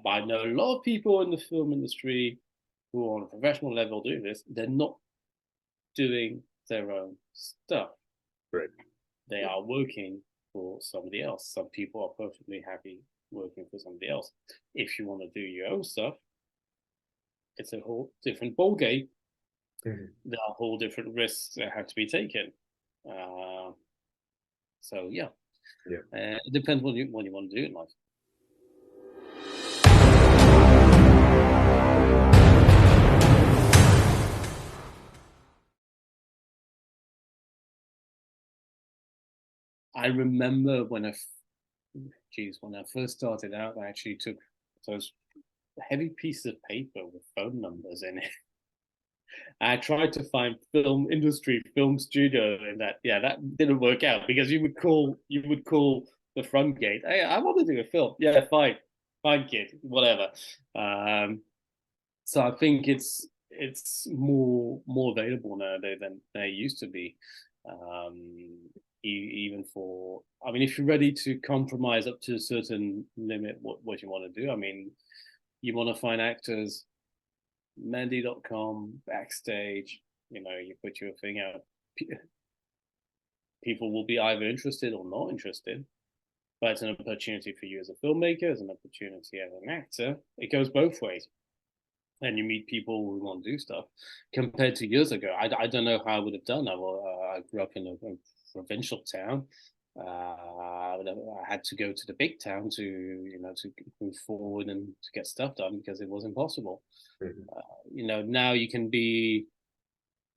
but I know a lot of people in the film industry who are on a professional level doing this. They're not doing their own stuff. Right. They are working for somebody else. Some people are perfectly happy working for somebody else. If you want to do your own stuff, it's a whole different ballgame. Mhm. There are whole different risks that have to be taken. Uh, so yeah, Yeah. it depends what you want to do in life. I remember when when I first started out, I actually took those heavy pieces of paper with phone numbers in it. I tried to find film industry, film studio, and that didn't work out because you would call the front gate. Hey, I want to do a film. Yeah, fine, kid, whatever. Um, so I think it's more available nowadays than they used to be. Um, Even for, I mean, if you're ready to compromise up to a certain limit, what you want to do. I mean, you want to find actors, Mandy.com, backstage, you put your thing out. People will be either interested or not interested, but it's an opportunity for you as a filmmaker, as an opportunity as an actor. It goes both ways. And you meet people who want to do stuff compared to years ago. I don't know how I would have done. I grew up in a provincial town. I had to go to the big town to move forward and to get stuff done because it was impossible. Mhm. Now you can be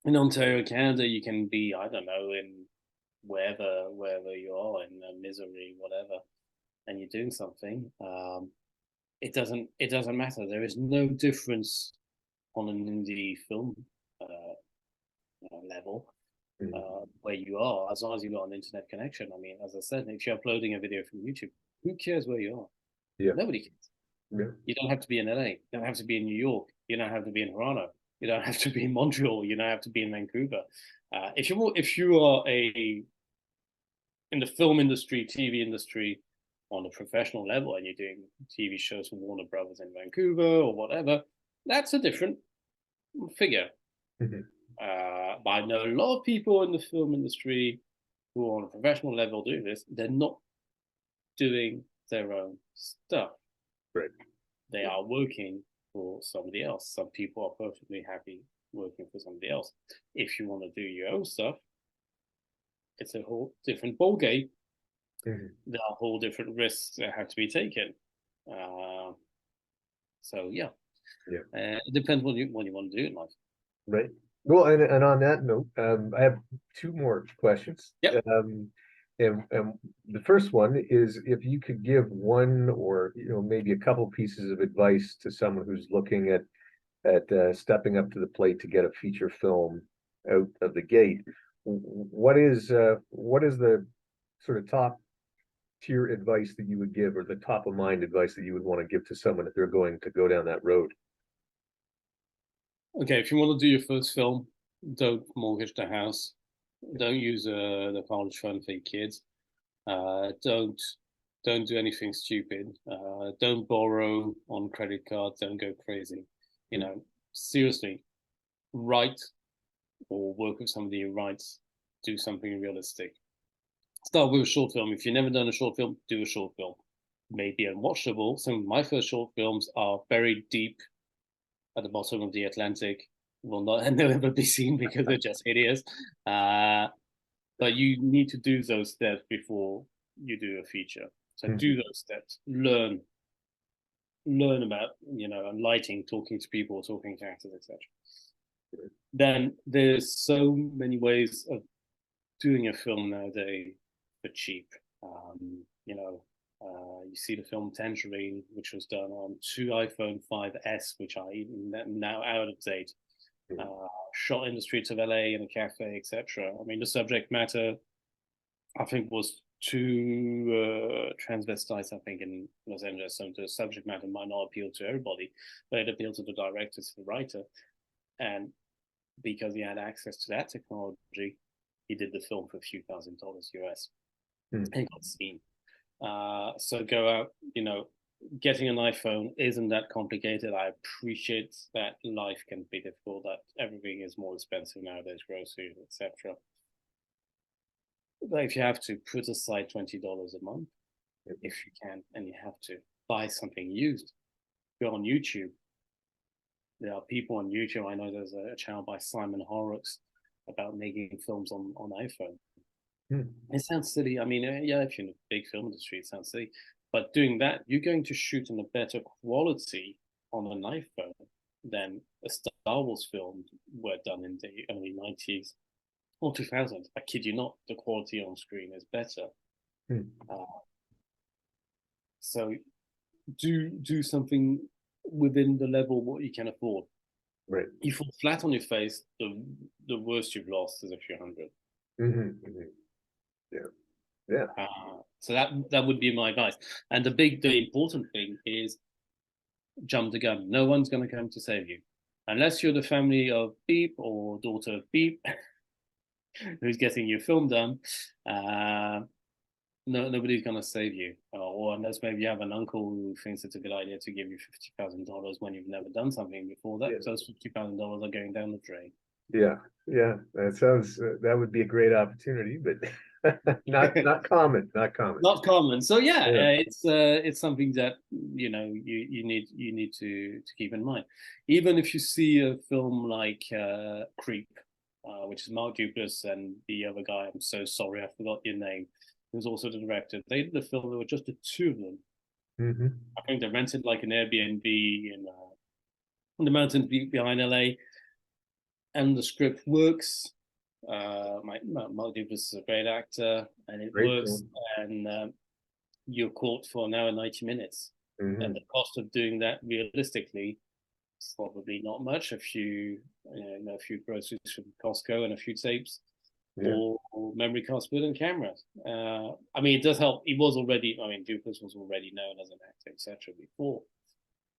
in Ontario, Canada. You can be, I don't know, in wherever you are in misery, whatever, and you're doing something. It doesn't matter. There is no difference on an indie film level Mhm. where you are, as long as you've got an internet connection. I mean, as I said, if you're uploading a video from YouTube, who cares where you are? Yeah. Nobody cares. Yeah. You don't have to be in LA. You don't have to be in New York. You don't have to be in Toronto. You don't have to be in Montreal. You don't have to be in Vancouver. If you are in the film industry, TV industry, on a professional level, and you're doing TV shows for Warner Brothers in Vancouver or whatever, that's a different figure. Mhm. But I know a lot of people in the film industry who are on a professional level doing this. They're not doing their own stuff. Right. They are working for somebody else. Some people are perfectly happy working for somebody else. If you want to do your own stuff, it's a whole different ballgame. Mhm. There are whole different risks that have to be taken. Uh, so yeah, Yeah. it depends what you want to do in life. Right. Well, and on that note, I have two more questions. Yep. And the first one is if you could give one or maybe a couple pieces of advice to someone who's looking at stepping up to the plate to get a feature film out of the gate. What is the sort of top tier advice that you would give, or the top of mind advice that you would want to give to someone if they're going to go down that road? Okay, if you want to do your first film, don't mortgage the house. Don't use the college fund for your kids. Don't do anything stupid. Don't borrow on credit cards. Don't go crazy. Seriously, write or work with somebody who writes. Do something realistic. Start with a short film. If you've never done a short film, do a short film. Maybe unwatchable. Some of my first short films are buried deep at the bottom of the Atlantic. Will not never be seen because they're just hideous. Uh, but you need to do those steps before you do a feature. So do Mhm. those steps. Learn about lighting, talking to people, talking to actors, etc. Then there's so many ways of doing a film nowadays for cheap. You see the film Tangerine, which was done on two iPhone 5S, which are even now out of date. Shot in the streets of LA in a cafe, etc. I mean, the subject matter, I think, was two transvestites, I think, in Los Angeles. So the subject matter might not appeal to everybody, but it appealed to the director, to the writer. And because he had access to that technology, he did the film for a few $1,000s US Mhm. and got seen. So go out, getting an iPhone isn't that complicated. I appreciate that life can be difficult, that everything is more expensive nowadays, groceries, etc. But if you have to put aside $20 a month, if you can, and you have to buy something used, go on YouTube. There are people on YouTube. I know there's a channel by Simon Horrocks about making films on iPhone. It sounds silly. I mean, yeah, if you're in a big film industry, it sounds silly. But doing that, you're going to shoot in a better quality on an iPhone than a Star Wars film were done in the early 90s or 2000. I kid you not, the quality on screen is better. So do something within the level what you can afford. Right. You fall flat on your face, the worst you've lost is a few hundred. Yeah. Yeah. So that would be my advice. And the important thing is jump the gun. No one's going to come to save you, unless you're the family of Beep or daughter of Beep, who's getting your film done. No, nobody's going to save you, or unless maybe you have an uncle who thinks it's a good idea to give you $50,000 when you've never done something before. Those $50,000 are going down the drain. Yeah, that sounds that would be a great opportunity, but not common. Not common. So yeah, it's something that you need to keep in mind. Even if you see a film like Creep, which is Mark Duplass and the other guy, I'm so sorry I forgot your name, who's also the director. They did the film. There were just the two of them. I think they rented like an Airbnb in the mountains behind LA, and the script works. Mark Duplass is a great actor, and it works. And you're caught for an hour and 90 minutes, and the cost of doing that realistically is probably not much. A few groceries from Costco and a few tapes, or memory cards, and cameras. I mean, it does help. He was already. I mean, Duplass was already known as an actor, etc. before,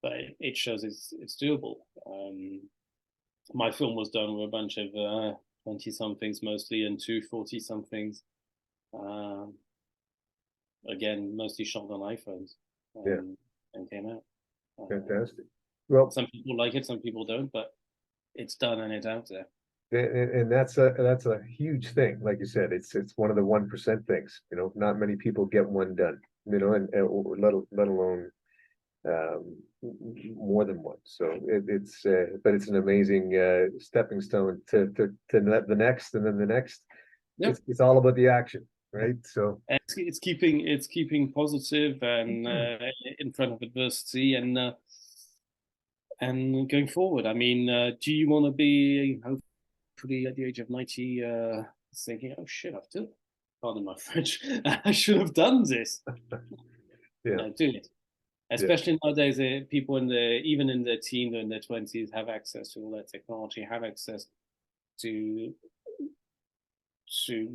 but it shows it's doable. My film was done with a bunch of 20-somethings mostly and 40-somethings. Again, mostly shot on iPhones. And came out. Fantastic. Well, some people like it, some people don't, but it's done and it's out there. And that's a huge thing. Like you said, it's one of the 1% things. Not many people get one done. And let alone more than one. So but it's an amazing stepping stone to the next, and then the next. It's all about the action, right? So it's keeping positive and in front of adversity and going forward. I mean, do you want to be hopefully at the age of 90 thinking, oh shit, I've done, pardon my French, I should have done this. No, do it. Especially nowadays, people even in their teens or in their 20s have access to all that technology, have access to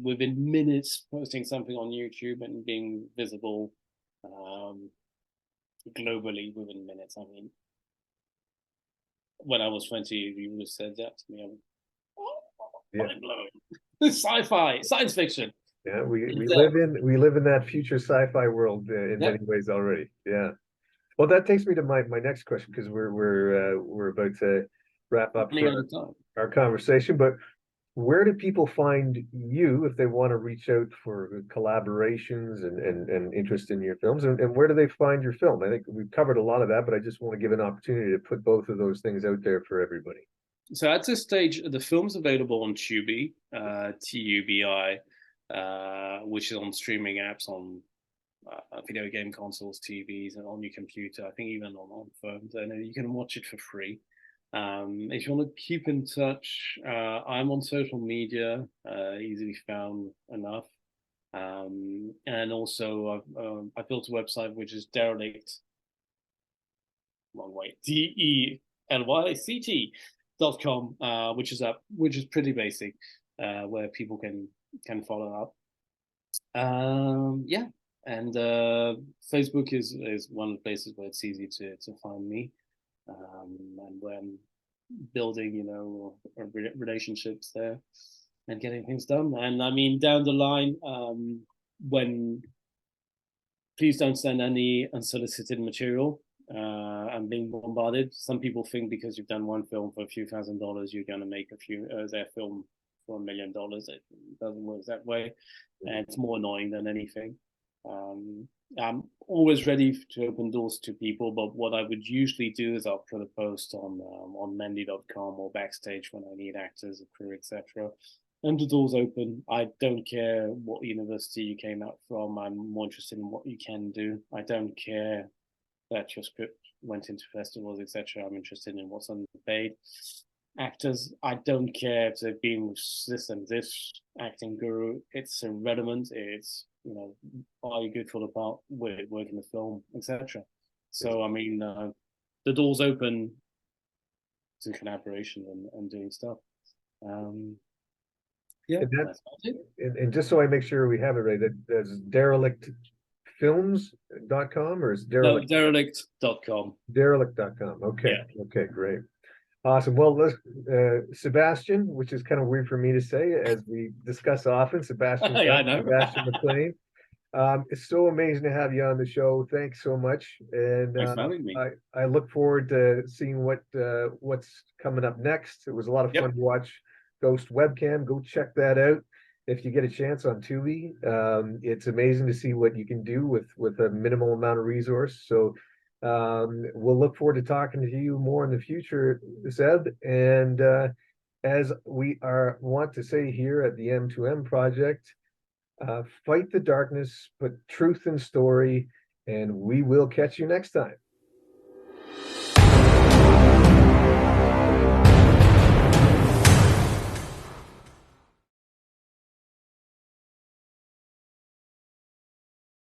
within minutes posting something on YouTube and being visible globally within minutes. I mean, when I was 20, you would have said that to me. Mind blowing. Sci-fi, science fiction. Yeah, we live in that future sci-fi world in many ways already. Yeah. Well, that takes me to my next question, because we're about to wrap up our conversation. But where do people find you if they want to reach out for collaborations and interest in your films? And where do they find your film? I think we've covered a lot of that, but I just want to give an opportunity to put both of those things out there for everybody. So at this stage, the film's available on Tubi, TUBI, which is on streaming apps, on video game consoles, TVs, and on your computer. I think even on phones, and you can watch it for free. If you want to keep in touch, I'm on social media, easily found enough. And also, I built a website which is derelict, DELYCT.com, which is pretty basic, where people can follow up. And Facebook is one of the places where it's easy to find me, and where I'm building, relationships there and getting things done. And I mean, down the line, when please don't send any unsolicited material. I'm being bombarded. Some people think because you've done one film for a few $1,000s, you're going to make their film for $1 million. It doesn't work that way, and it's more annoying than anything. I'm always ready to open doors to people, but what I would usually do is I'll put a post on Mendy.com or Backstage when I need actors, a crew, etc. And the door's open. I don't care what university you came out from. I'm more interested in what you can do. I don't care that your script went into festivals, etc. I'm interested in what's underpaid. Actors, I don't care if they've been with this and this acting guru. It's irrelevant. It's, are you good for the part? Will it work in the film, etc. So I mean, the door's open to collaboration and doing stuff. Yeah, And, that's it. and just so I make sure we have it right, that's derelictfilms.com, or is derelict? No, derelict.com. Derelict.com. Okay. Yeah. Okay, great. Awesome. Well, Sebastian, which is kind of weird for me to say, as we discuss often, Sebastian, Yeah, I know. Sebastian MacLean. It's so amazing to have you on the show. Thanks so much. And Thanks for having me. I look forward to seeing what's coming up next. It was a lot of fun to watch Ghost Webcam. Go check that out if you get a chance on Tubi. It's amazing to see what you can do with a minimal amount of resource. So we'll look forward to talking to you more in the future, Seb. And as we want to say here at the M2M Project, fight the darkness, put truth in story, and we will catch you next time.